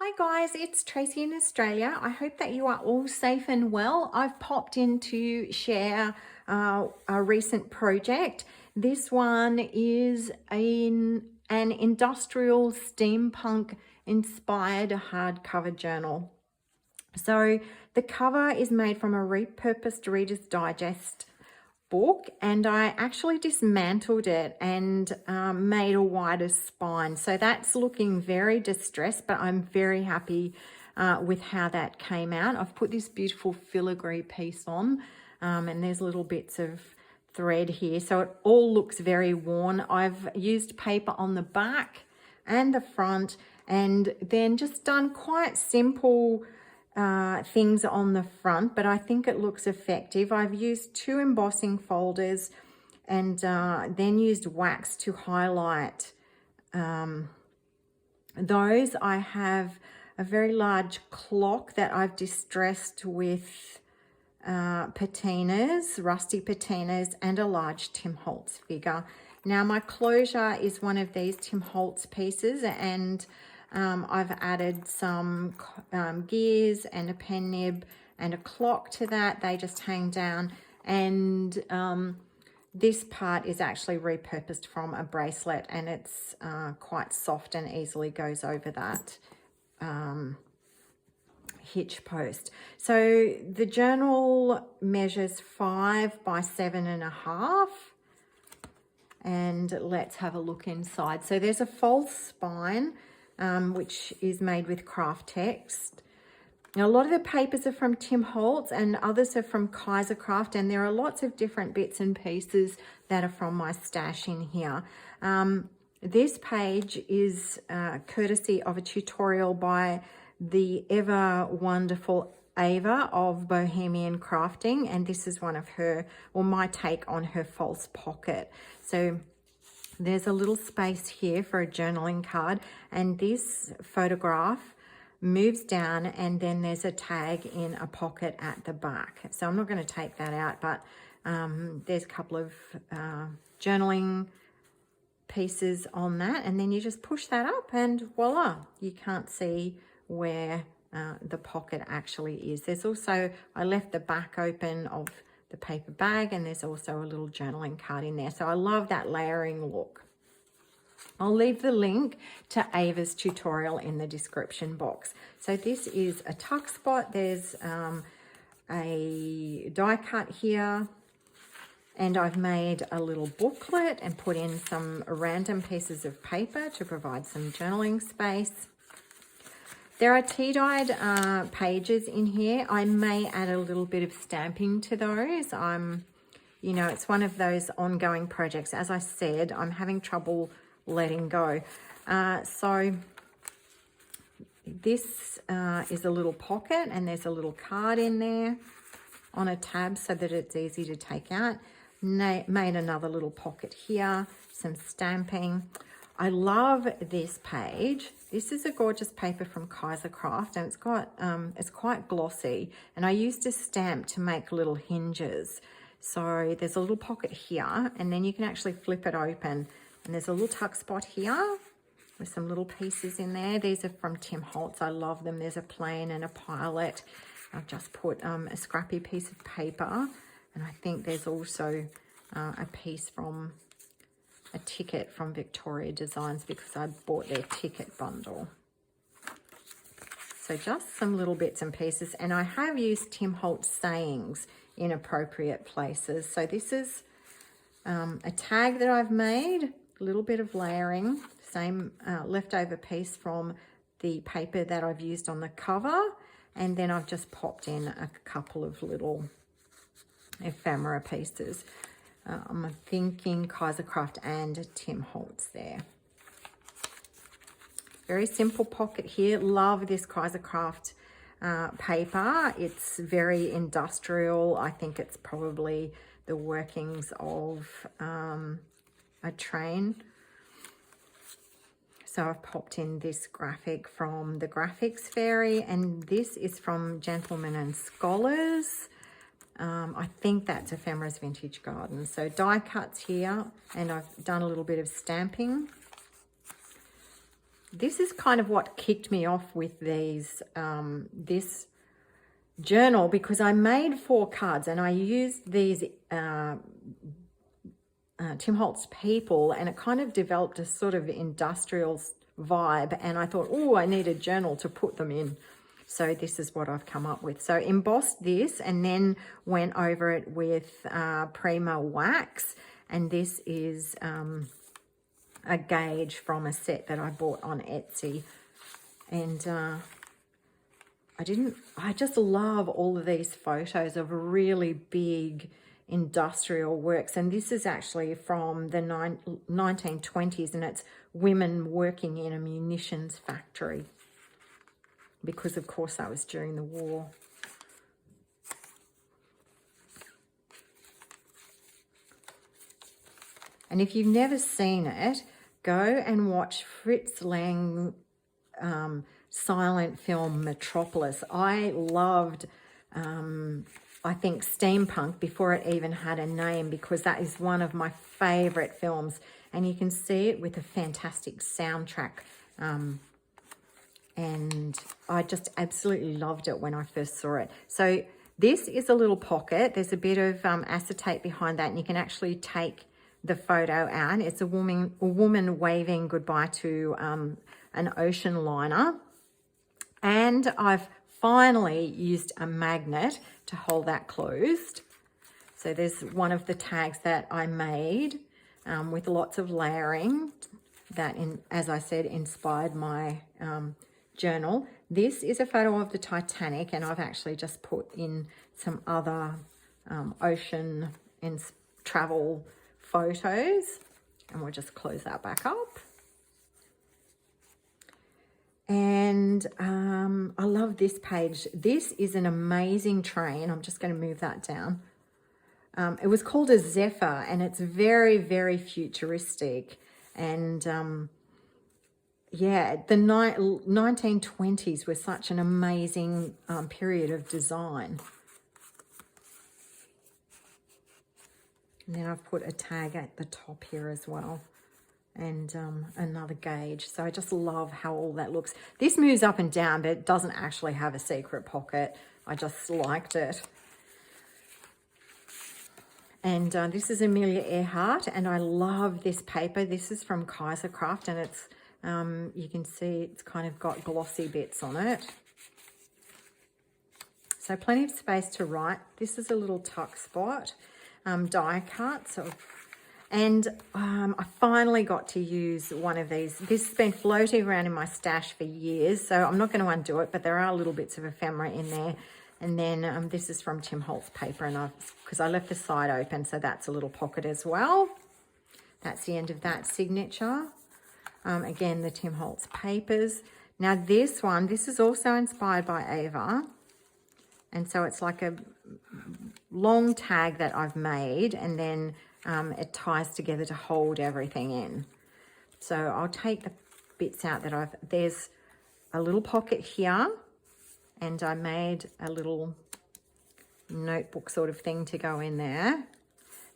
Hi guys, it's Tracy in Australia. I hope that you are all safe and well. I've popped in to share a recent project. This one is an industrial steampunk inspired hardcover journal. So the cover is made from a repurposed Reader's Digest book, and I actually dismantled it and made a wider spine. So that's looking very distressed, but I'm very happy with how that came out. I've put this beautiful filigree piece on, and there's little bits of thread here. So it all looks very worn. I've used paper on the back and the front, and then just done quite simple things on the front, but I think it looks effective. I've used 2 embossing folders and then used wax to highlight those. I have a very large clock that I've distressed with patinas, rusty patinas, and a large Tim Holtz figure. Now my closure is one of these Tim Holtz pieces, and I've added some gears and a pen nib and a clock to that. They just hang down, and this part is actually repurposed from a bracelet, and it's quite soft and easily goes over that hitch post. So the journal measures 5 by 7.5. And let's have a look inside. So there's a false spine, which is made with craft text. Now, a lot of the papers are from Tim Holtz and others are from Kaisercraft, and there are lots of different bits and pieces that are from my stash in here. This page is courtesy of a tutorial by the ever wonderful Ava of Bohemian Crafting, and this is one of her, or my take on her false pocket. So there's a little space here for a journaling card, and this photograph moves down, and then there's a tag in a pocket at the back. So I'm not going to take that out, but there's a couple of journaling pieces on that, and then you just push that up and voila, you can't see where the pocket actually is. There's also, I left the back open of the paper bag, and there's also a little journaling card in there. So I love that layering look. I'll leave the link to Ava's tutorial in the description box. So this is a tuck spot. There's a die cut here, and I've made a little booklet and put in some random pieces of paper to provide some journaling space. There are tea-dyed pages in here. I may add a little bit of stamping to those. You know, it's one of those ongoing projects. As I said, I'm having trouble letting go. So this is a little pocket, and there's a little card in there on a tab so that it's easy to take out. Made another little pocket here, some stamping. I love this page. This is a gorgeous paper from Kaisercraft, and it's quite glossy, and I used a stamp to make little hinges. So there's a little pocket here, and then you can actually flip it open, and there's a little tuck spot here with some little pieces in there. These are from Tim Holtz. I love them. There's a plane and a pilot. I've just put a scrappy piece of paper, and I think there's also a piece from a ticket from Victoria Designs, because I bought their ticket bundle. So just some little bits and pieces, and I have used Tim Holtz sayings in appropriate places. So this is a tag that I've made, a little bit of layering, same leftover piece from the paper that I've used on the cover, and then I've just popped in a couple of little ephemera pieces. I'm thinking Kaisercraft and Tim Holtz there. Very simple pocket here. Love this Kaisercraft paper. It's very industrial. I think it's probably the workings of a train. So I've popped in this graphic from the Graphics Fairy, and this is from Gentlemen and Scholars. I think that's Ephemera's Vintage Garden. So die cuts here, and I've done a little bit of stamping. this is kind of what kicked me off with these, this journal, because I made 4 cards and I used these Tim Holtz people, and it kind of developed a sort of industrial vibe, and I thought, oh, I need a journal to put them in. So this is what I've come up with. So embossed this and then went over it with Prima wax, and this is a gauge from a set that I bought on Etsy. And I just love all of these photos of really big industrial works. And this is actually from the 1920s, and it's women working in a munitions factory, because of course that was during the war. And if you've never seen it, go and watch Fritz Lang silent film Metropolis. I loved, I think, Steampunk before it even had a name, because that is one of my favourite films. And you can see it with a fantastic soundtrack. And I just absolutely loved it when I first saw it. So this is a little pocket. There's a bit of acetate behind that, and you can actually take the photo out. It's a woman waving goodbye to an ocean liner. And I've finally used a magnet to hold that closed. So there's one of the tags that I made with lots of layering that, as I said, inspired my journal. This is a photo of the Titanic, and I've actually just put in some other ocean and travel photos, and we'll just close that back up. And I love this page. This is an amazing train. I'm just going to move that down. It was called a Zephyr, and it's very, very futuristic. And yeah, the 1920s was such an amazing period of design. And then I've put a tag at the top here as well, and another gauge. So I just love how all that looks. This moves up and down, but it doesn't actually have a secret pocket. I just liked it. And this is Amelia Earhart, and I love this paper. This is from Kaisercraft, and it's you can see it's kind of got glossy bits on it. So plenty of space to write. This is a little tuck spot, die cuts. And I finally got to use one of these. This has been floating around in my stash for years, so I'm not going to undo it, but there are little bits of ephemera in there. And then this is from Tim Holtz paper, and because I left the side open, so that's a little pocket as well. That's the end of that signature. Again, the Tim Holtz papers. Now this one, this is also inspired by Ava. And so it's like a long tag that I've made, and then it ties together to hold everything in. So I'll take the bits out that there's a little pocket here, and I made a little notebook sort of thing to go in there.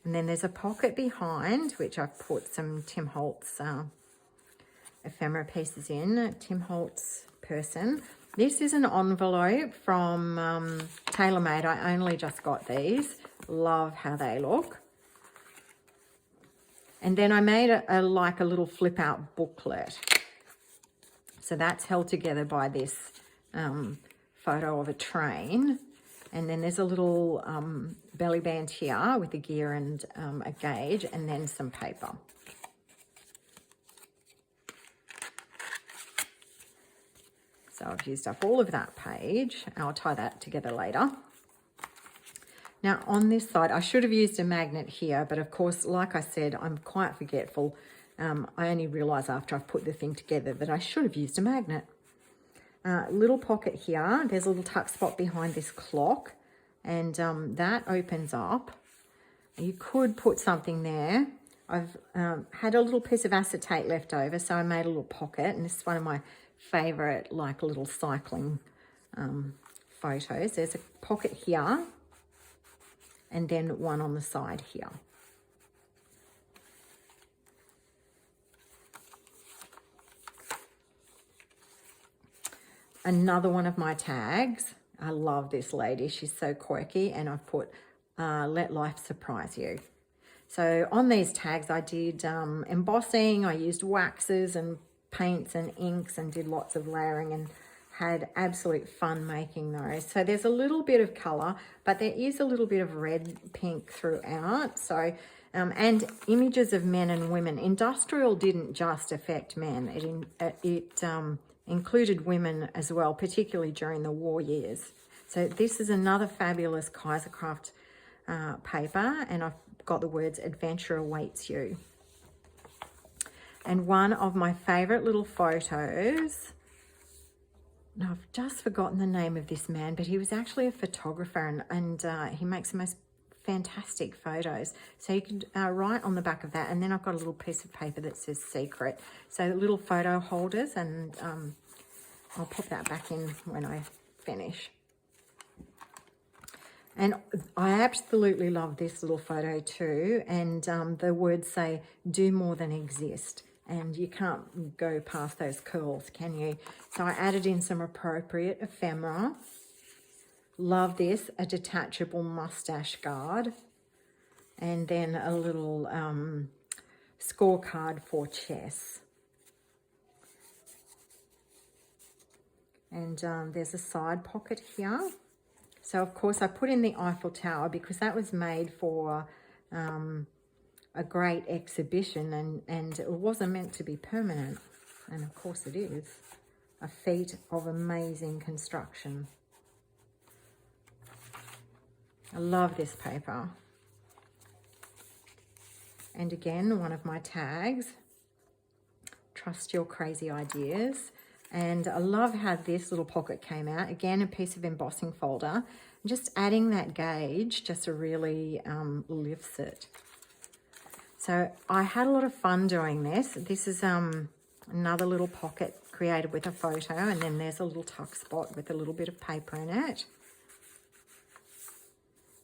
And then there's a pocket behind, which I've put some Tim Holtz ephemera pieces in, Tim Holtz person. This is an envelope from TaylorMade. I only just got these. Love how they look. And then I made like a little flip out booklet. So that's held together by this photo of a train. And then there's a little belly band here with the gear and a gauge, and then some paper. So I've used up all of that page. I'll tie that together later. Now on this side, I should have used a magnet here, but of course, like I said, I'm quite forgetful. I only realise after I've put the thing together that I should have used a magnet. Little pocket here. There's a little tuck spot behind this clock, and that opens up. You could put something there. I've had a little piece of acetate left over, so I made a little pocket, and this is one of my favourite, like, little cycling photos. There's a pocket here, and then one on the side here. another one of my tags. I love this lady. She's so quirky, and I've put let life surprise you. So on these tags I did embossing. I used waxes and paints and inks and did lots of layering and had absolute fun making those. So there's a little bit of colour, but there is a little bit of red pink throughout. So and images of men and women. Industrial didn't just affect men. It included women as well, particularly during the war years. So this is another fabulous Kaisercraft paper, and I've got the words "Adventure awaits you." And one of my favourite little photos, now I've just forgotten the name of this man, but he was actually a photographer, and he makes the most fantastic photos. So you can write on the back of that, and then I've got a little piece of paper that says secret. So little photo holders, and I'll pop that back in when I finish. And I absolutely love this little photo too. And the words say, "Do more than exist." And you can't go past those curls, can you? So I added in some appropriate ephemera. Love this, a detachable mustache guard. And then a little scorecard for chess. And there's a side pocket here. So, of course, I put in the Eiffel Tower because that was made for a great exhibition, and it wasn't meant to be permanent. And, of course, it is. A feat of amazing construction. I love this paper. And, again, one of my tags, trust your crazy ideas. And I love how this little pocket came out. Again, a piece of embossing folder. Just adding that gauge just really lifts it. So I had a lot of fun doing this. This is another little pocket created with a photo, and then there's a little tuck spot with a little bit of paper in it.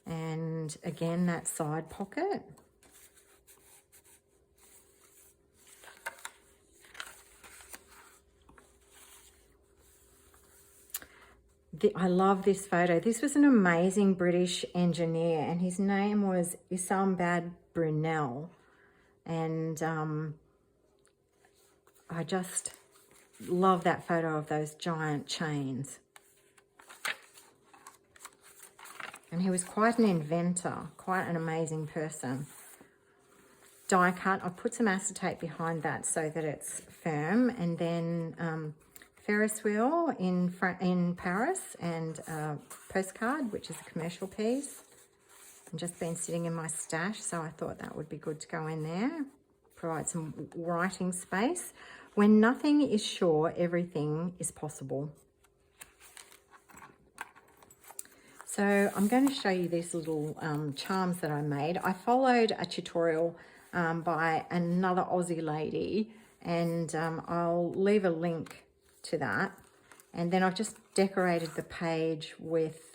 And again, that side pocket. I love this photo. This was an amazing British engineer, and his name was Isambard Brunel. And I just love that photo of those giant chains. And he was quite an inventor, quite an amazing person. Die cut, I put some acetate behind that so that it's firm, and then Ferris wheel in Paris, and a postcard, which is a commercial piece. I've just been sitting in my stash, so I thought that would be good to go in there. Provide some writing space. When nothing is sure, everything is possible. So I'm going to show you these little charms that I made. I followed a tutorial by another Aussie lady, and I'll leave a link to that. And then I've just decorated the page with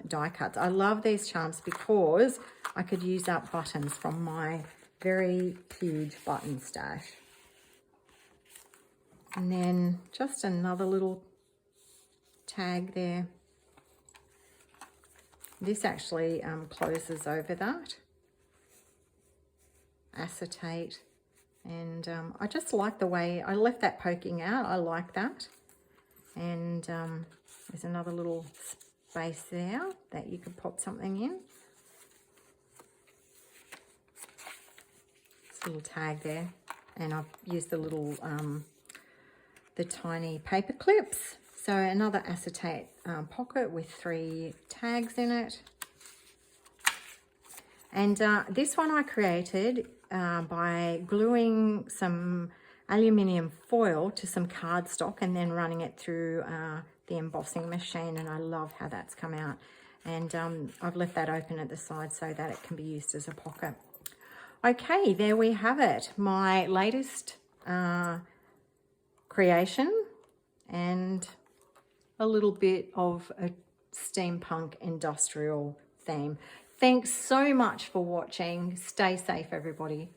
die cuts. I love these charms because I could use up buttons from my very huge button stash. And then just another little tag there. This actually closes over that. Acetate. And I just like the way I left that poking out. I like that. And there's another little space there that you could pop something in. It's a little tag there. And I've used the little, the tiny paper clips. So another acetate pocket with 3 tags in it. And this one I created by gluing some aluminium foil to some cardstock and then running it through the embossing machine, and I love how that's come out. And I've left that open at the side so that it can be used as a pocket. Okay, there we have it, my latest creation, and a little bit of a steampunk industrial theme. Thanks so much for watching. Stay safe, everybody.